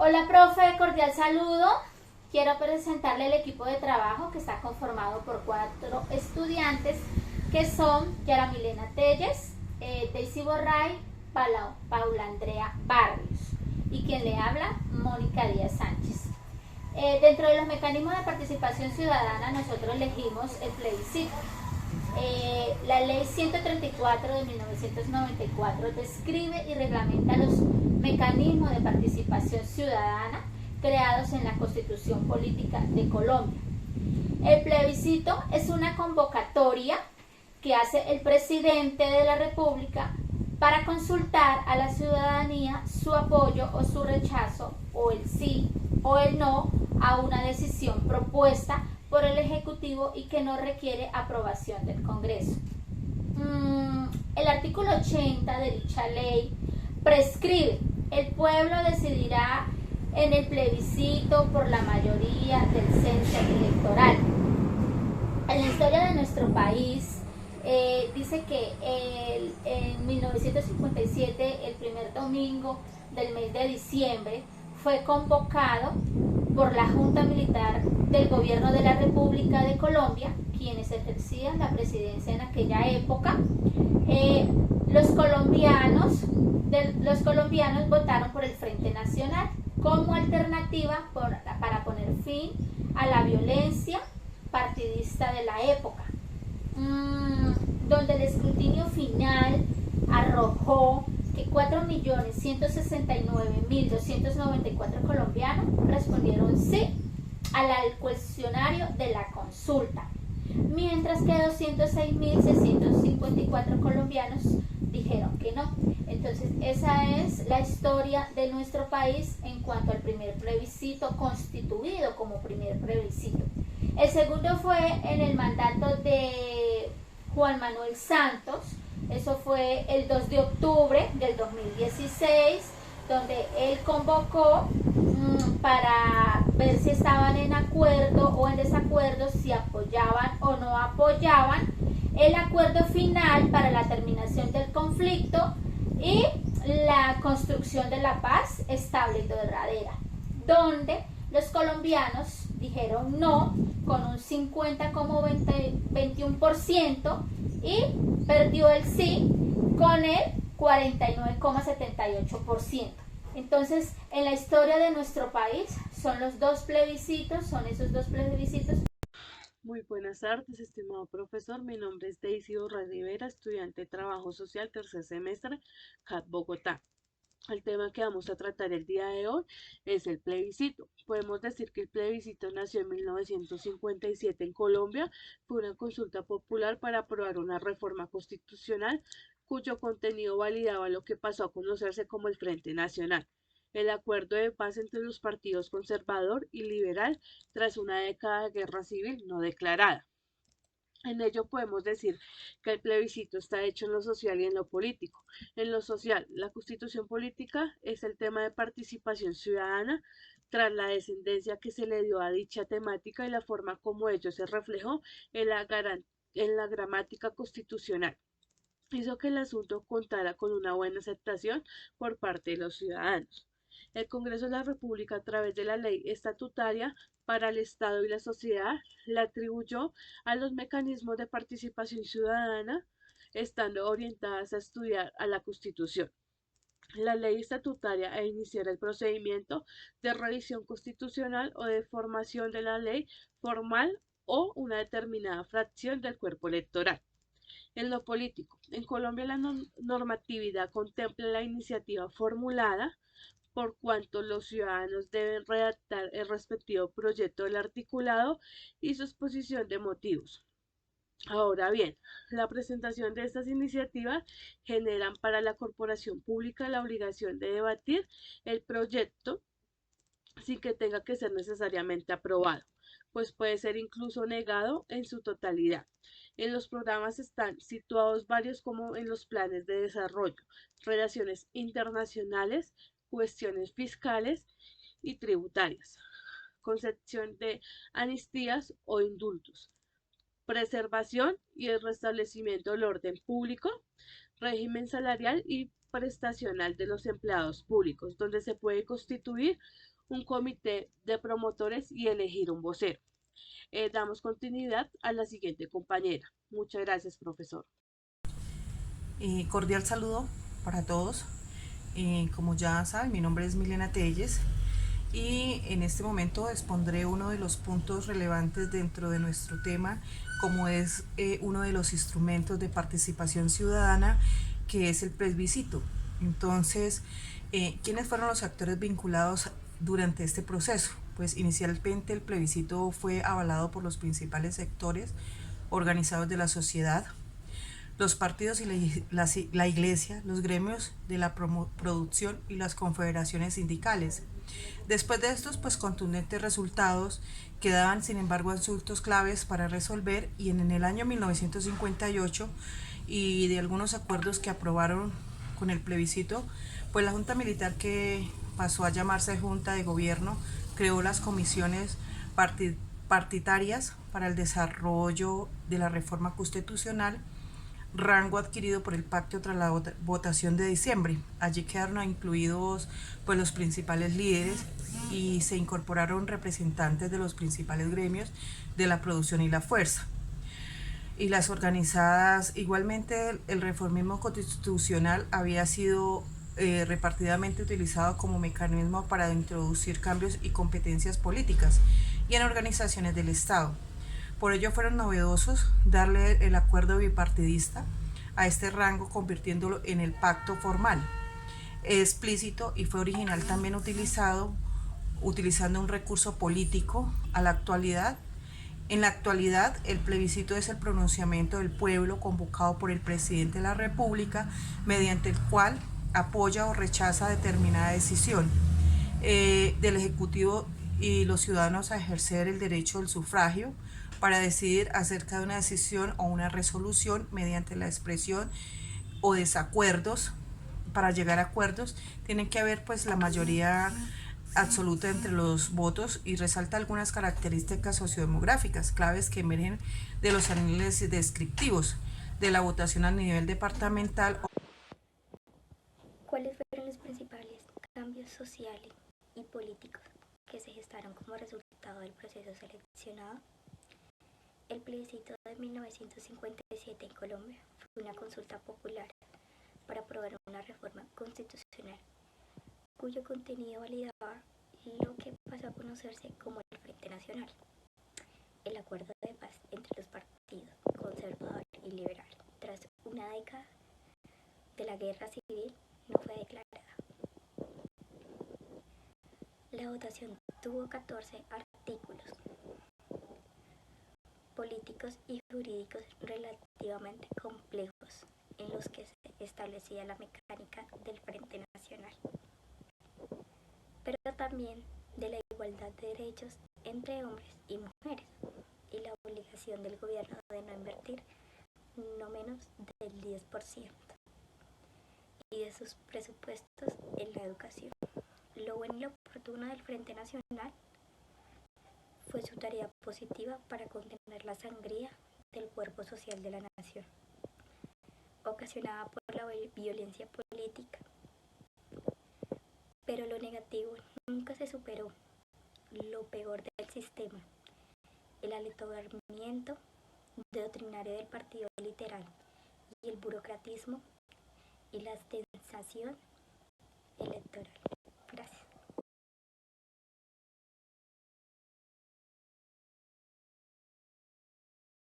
Hola, profe, cordial saludo. Quiero presentarle el equipo de trabajo que está conformado por 4 estudiantes que son Yara Milena Telles, Daisy Borray, Paula Andrea Barrios y quien le habla, Mónica Díaz Sánchez. Dentro de los mecanismos de participación ciudadana nosotros elegimos el plebiscito. La ley 134 de 1994 describe y reglamenta los mecanismos de participación ciudadana creados en la Constitución Política de Colombia. El plebiscito es una convocatoria que hace el presidente de la República para consultar a la ciudadanía su apoyo o su rechazo, o el sí o el no, a una decisión propuesta por el Ejecutivo y que no requiere aprobación del Congreso. El artículo 80 de dicha ley prescribe: el pueblo decidirá en el plebiscito por la mayoría del censo electoral. En la historia de nuestro país, dice que en 1957, el primer domingo del mes de diciembre, fue convocado por la Junta Militar del Gobierno de la República de Colombia, quienes ejercían la presidencia en aquella época. Los colombianos votaron por el Frente Nacional como alternativa para poner fin a la violencia partidista de la época, donde el escrutinio final arrojó que 4.169.294 colombianos respondieron sí al cuestionario de la consulta, mientras que 206.654 colombianos dijeron que no. Entonces, esa es la historia de nuestro país en cuanto al primer plebiscito constituido como primer plebiscito. El segundo fue en el mandato de Juan Manuel Santos. Eso fue el 2 de octubre del 2016, donde él convocó para ver si estaban en acuerdo o en desacuerdo, si apoyaban o no apoyaban el acuerdo final para la terminación del conflicto y la construcción de la paz estable y duradera, donde los colombianos dijeron no con un 50,21% y perdió el sí con el 49,78%. Entonces, en la historia de nuestro país son esos dos plebiscitos. Muy buenas tardes, estimado profesor. Mi nombre es Daisy Borra Rivera, estudiante de Trabajo Social, tercer semestre, CAT Bogotá. El tema que vamos a tratar el día de hoy es el plebiscito. Podemos decir que el plebiscito nació en 1957 en Colombia. Fue una consulta popular para aprobar una reforma constitucional cuyo contenido validaba lo que pasó a conocerse como el Frente Nacional, el acuerdo de paz entre los partidos conservador y liberal tras una década de guerra civil no declarada. En ello podemos decir que el plebiscito está hecho en lo social y en lo político. En lo social, la constitución política es el tema de participación ciudadana tras la descendencia que se le dio a dicha temática y la forma como ello se reflejó en la gramática constitucional. Hizo que el asunto contara con una buena aceptación por parte de los ciudadanos. El Congreso de la República, a través de la Ley Estatutaria para el Estado y la Sociedad, le atribuyó a los mecanismos de participación ciudadana, estando orientadas a estudiar a la Constitución, la ley estatutaria e iniciar el procedimiento de revisión constitucional o de formación de la ley formal o una determinada fracción del cuerpo electoral. En lo político, en Colombia la normatividad contempla la iniciativa formulada, por cuanto los ciudadanos deben redactar el respectivo proyecto del articulado y su exposición de motivos. Ahora bien, la presentación de estas iniciativas generan para la corporación pública la obligación de debatir el proyecto sin que tenga que ser necesariamente aprobado, pues puede ser incluso negado en su totalidad. En los programas están situados varios como en los planes de desarrollo, relaciones internacionales, cuestiones fiscales y tributarias, concepción de amnistías o indultos, preservación y el restablecimiento del orden público, régimen salarial y prestacional de los empleados públicos, donde se puede constituir un comité de promotores y elegir un vocero. Damos continuidad a la siguiente compañera. Muchas gracias, profesor. Cordial saludo para todos. Como ya saben, mi nombre es Milena Telles y en este momento expondré uno de los puntos relevantes dentro de nuestro tema, como es uno de los instrumentos de participación ciudadana, que es el plebiscito. Entonces, ¿quiénes fueron los actores vinculados durante este proceso? Pues inicialmente el plebiscito fue avalado por los principales sectores organizados de la sociedad, los partidos y la iglesia, los gremios de la producción y las confederaciones sindicales. Después de estos pues contundentes resultados quedaban sin embargo asuntos claves para resolver, y en el año 1958 y de algunos acuerdos que aprobaron con el plebiscito, pues la Junta Militar, que pasó a llamarse Junta de Gobierno, creó las comisiones partitarias para el desarrollo de la reforma constitucional, rango adquirido por el pacto tras la votación de diciembre. Allí quedaron incluidos pues los principales líderes y se incorporaron representantes de los principales gremios de la producción y la fuerza y las organizadas. Igualmente el reformismo constitucional había sido repartidamente utilizado como mecanismo para introducir cambios y competencias políticas y en organizaciones del Estado. Por ello fueron novedosos darle el acuerdo bipartidista a este rango, convirtiéndolo en el pacto formal, explícito, y fue original también utilizando un recurso político a la actualidad. En la actualidad, el plebiscito es el pronunciamiento del pueblo convocado por el presidente de la República, mediante el cual apoya o rechaza determinada decisión del Ejecutivo y los ciudadanos a ejercer el derecho del sufragio para decidir acerca de una decisión o una resolución mediante la expresión o desacuerdos. Para llegar a acuerdos tiene que haber pues la mayoría absoluta entre los votos, y resalta algunas características sociodemográficas claves que emergen de los análisis descriptivos de la votación a nivel departamental. ¿Cuáles fueron los principales cambios sociales y políticos que se gestaron como resultado del proceso seleccionado? El plebiscito de 1957 en Colombia fue una consulta popular para aprobar una reforma constitucional, cuyo contenido validaba lo que pasó a conocerse como el Frente Nacional, el acuerdo de paz entre los partidos conservador y liberal. Tras una década de la guerra civil, no fue declarada. La votación tuvo 14 artículos políticos y jurídicos relativamente complejos, en los que se establecía la mecánica del Frente Nacional, pero también de la igualdad de derechos entre hombres y mujeres, y la obligación del gobierno de no invertir no menos del 10% y de sus presupuestos en la educación. Lo bueno y lo oportuno del Frente Nacional fue su tarea positiva para contener la sangría del cuerpo social de la nación, ocasionada por la violencia política. Pero lo negativo nunca se superó. Lo peor del sistema, el aletargamiento doctrinario del partido literal y el burocratismo y la extensión electoral.